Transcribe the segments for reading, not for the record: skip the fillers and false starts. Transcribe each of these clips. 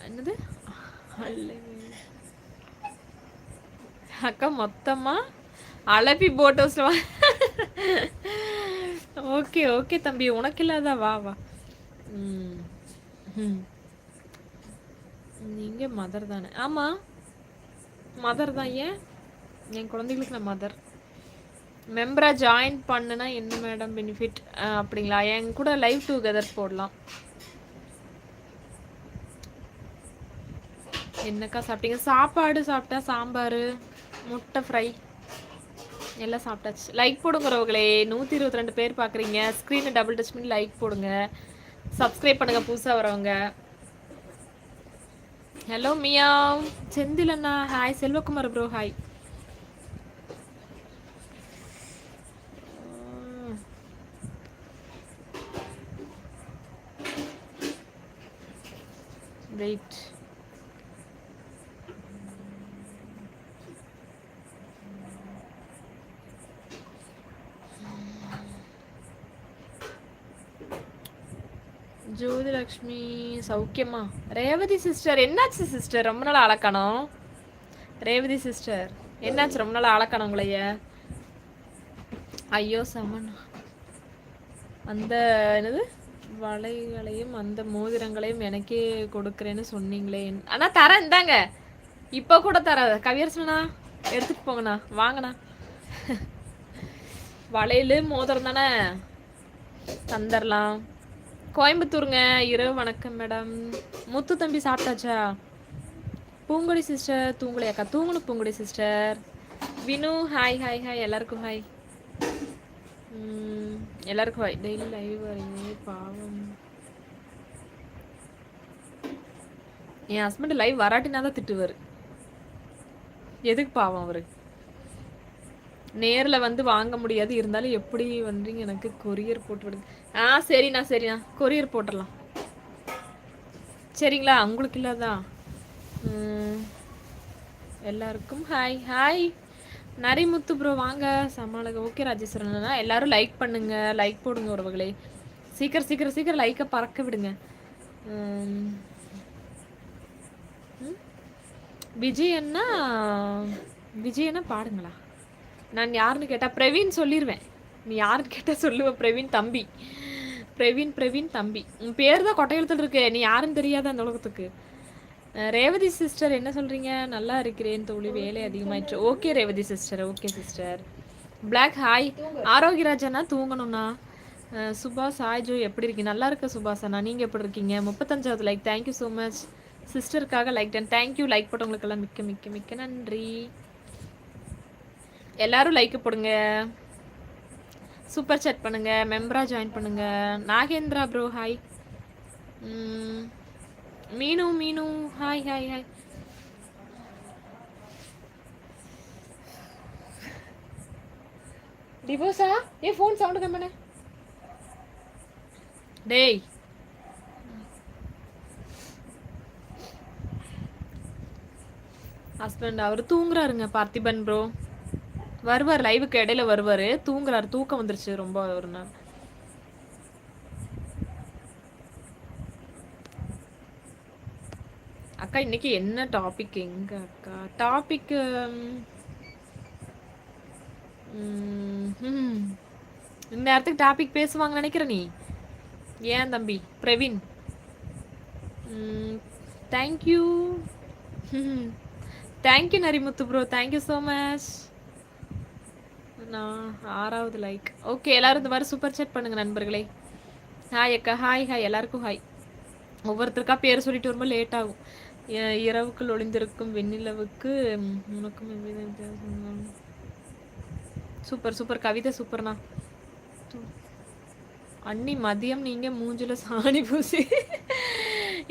என்னது அக்கா மொத்தமா அலப்பி போட்டோஸ்ல ஓகே ஓகே தம்பி, உனக்கு இல்லாதா? வா வா. ம் ம் நீங்க மதர் தானே? ஆமா மதர் தான். ஏன் என் குழந்தைகளுக்கு நான் மதர். மெம்பரா ஜாயின் பண்ணுனா என்ன மேடம் பெனிஃபிட்? அப்படிங்களா? என் கூட லைவ் டுகெதர் போடலாம். என்னக்கா சாப்பிட்டீங்க? சாப்பாடு சாப்பிட்டா, சாம்பார், முட்டை ஃப்ரை எல்லாம் சாப்பிட்டாச்சு. லைக் போடுங்கிறவங்களே, 122 பேர் பார்க்குறீங்க. ஸ்க்ரீனை டபுள் டச் பண்ணி லைக் போடுங்க. சப்ஸ்கிரைப் பண்ணுங்க புதுசாக வரவங்க. ஹலோ மியா, செந்தில் அண்ணா hi. Selvakumar bro hi. Wait. Jothilakshmi சௌக்கியமா? ரேவதி சிஸ்டர் என்னாச்சு சிஸ்டர்? ரொம்ப நாள் அழக்கணும். ரேவதி சிஸ்டர் என்னாச்சு? ரொம்ப நாள் அழக்கணும் உங்களைய. ஐயோ சமன். அந்த என்னது வளைகளையும் அந்த மோதிரங்களையும் எனக்கே கொடுக்குறேன்னு சொன்னீங்களே. அண்ணா தரேன், இந்தாங்க. இப்போ கூட தர. கவியரசனா எடுத்துட்டு போங்கண்ணா, வாங்கண்ணா. வளையல் மோதிரம் தானே, தந்துடலாம். கோயம்புத்தூருங்க. இரவு வணக்கம் மேடம். முத்து தம்பி சாப்பிட்டாச்சா? பூங்குடி சிஸ்டர் தூங்கலையாக்கா? தூங்கணும் Poongudi sister. Vinu hi hi hi. எல்லாருக்கும் ஹாய். எல்லாருக்கும் ஹாய். டெய்லி லைவ் வரீங்க பாவம். என் ஹஸ்பண்ட் லைவ் வராட்டினா தான் திட்டுவார். எதுக்கு பாவம் அவரு? நேரில் வந்து வாங்க முடியாது, இருந்தாலும் எப்படி வந்துங்க எனக்கு கொரியர் போட்டு விடுங்க. சரிண்ணா சரிண்ணா, கொரியர் போட்டுடலாம். சரிங்களா? உங்களுக்கு இல்லாதான். எல்லாருக்கும் ஹாய் ஹாய். நரிமுத்து ப்ரோ வாங்க. சமாளக ஓகே. ராஜேஸ்வரனா எல்லாரும் லைக் பண்ணுங்க, லைக் போடுங்க உறவுகளே. சீக்கிரம் சீக்கிரம் சீக்கிரம் லைக்கை பறக்க விடுங்க. விஜயன்னா விஜயன்னா பாடுங்களா? நான் யாருன்னு கேட்டால் பிரவீன் சொல்லிடுவேன். நீ யாருன்னு கேட்டால் சொல்லுவேன். பிரவீன் தம்பி. பிரவீன் தம்பி. உன் பேர் தான் கொட்டையெழுத்தில் இருக்கு. நீ யாருன்னு தெரியாத அந்த உலகத்துக்கு. ரேவதி சிஸ்டர் என்ன சொல்கிறீங்க? நல்லா இருக்கிறேன் தோழி, வேலை அதிகமாயிடுச்சு. Okay Revathi sister, okay sister. Black hi. ஆரோக்கியராஜனா தூங்கணும்ண்ணா. சுபாஷ் ஹாய் ஜோ, எப்படி இருக்கீங்க? நல்லா இருக்க சுபாஷ் அண்ணா, நீங்கள் எப்படி இருக்கீங்க? 35வது லைக், தேங்க்யூ ஸோ மச். சிஸ்டருக்காக லைக் டன், தேங்க்யூ. லைக் போட்டவங்களுக்கெல்லாம் மிக்க மிக்க மிக்க நன்றி. எல்லாரும் லைக் போடுங்க, சூப்பர் சாட் பண்ணுங்க, மெம்பரா ஜாயின் பண்ணுங்க. Nagendra bro hi. மீனு மீனு ஹாய் ஹாய் ஹாய். டிவோர்ஸா? ஏன் ஃபோன் சவுண்டு கம்மனே? டேய் ஹஸ்பண்ட் அவர் தூங்குறாருங்க. பார்த்திபன் ப்ரோ வருவார், லைவுக்கு இடையில வருவார். தூங்குறாரு, தூக்கம் வந்துருச்சு ரொம்ப ஒரு நாள். அக்கா இன்னைக்கு என்ன டாபிக்? எங்க அக்கா டாபிக் இந்த நேரத்துக்கு டாபிக் பேசுவாங்க நினைக்கிற நீ? ஏன் தம்பி Praveen? Thank you thank you Narimuthu bro, thank you so much. நான் 6வது லைக். ஓகே எல்லாரும் இந்த மாதிரி சூப்பர் சாட் பண்ணுங்க நண்பர்களே. ஹாய் அக்கா, ஹாய் ஹாய். எல்லாருக்கும் ஹாய். ஒவ்வொருத்தருக்கா பேர் சொல்லிட்டு வரும்போது லேட் ஆகும். இரவுக்குள் ஒளிந்திருக்கும் வெண்ணிலவுக்கு உனக்கும் சூப்பர் சூப்பர் கவிதை சூப்பர்ண்ணா. அண்ணி மதியம் நீங்கள் மூஞ்சில் சாணி பூசி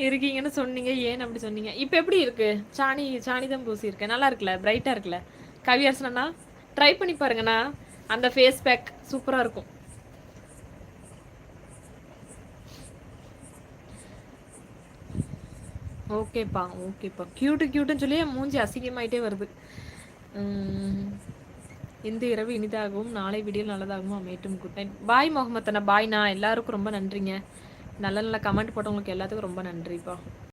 இருக்கீங்கன்னு சொன்னீங்க, ஏன் அப்படி சொன்னீங்க? இப்போ எப்படி இருக்கு? சாணி தான் பூசி இருக்கேன். நல்லா இருக்குல்ல, பிரைட்டாக இருக்குல்ல? கவியரசனா ட்ரை பண்ணி பாருங்கண்ணா, அந்த ஃபேஸ் பேக் சூப்பராக இருக்கும். ஓகேப்பா ஓகேப்பா. கியூட்டுன்னு சொல்லி மூஞ்சி அசிங்கமாயிட்டே வருது. இந்த இரவு இனிதாகவும் நாளை விடியல் நல்லதாகவும் அமையட்டும். Good night. பாய் முகமது அண்ணா, பாய்ண்ணா. எல்லாருக்கும் ரொம்ப நன்றிங்க. நல்ல நல்ல கமெண்ட் போட்டவங்களுக்கு எல்லாத்துக்கும் ரொம்ப நன்றிப்பா.